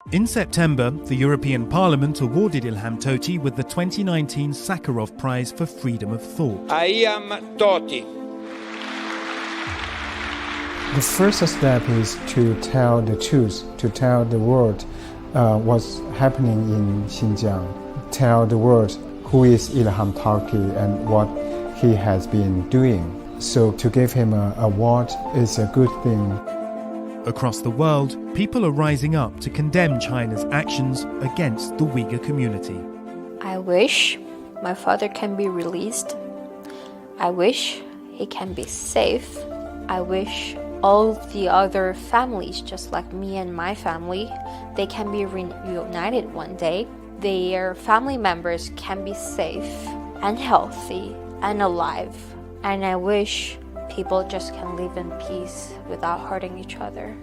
In September, the European Parliament awarded Ilham Tohti with the 2019 Sakharov Prize for Freedom of Thought. Ilham Tohti. The first step is to tell the truth, to tell the world what's happening in Xinjiang. Tell the world who is Ilham Tohti and what he has been doing. So to give him an award is a good thing. Across the world, people are rising up to condemn China's actions against the Uyghur community. I wish my father can be released. I wish he can be safe. I wish all the other families, just like me and my family, they can be reunited one day. Their family members can be safe and healthy and alive. And I wish people just can live in peace without hurting each other.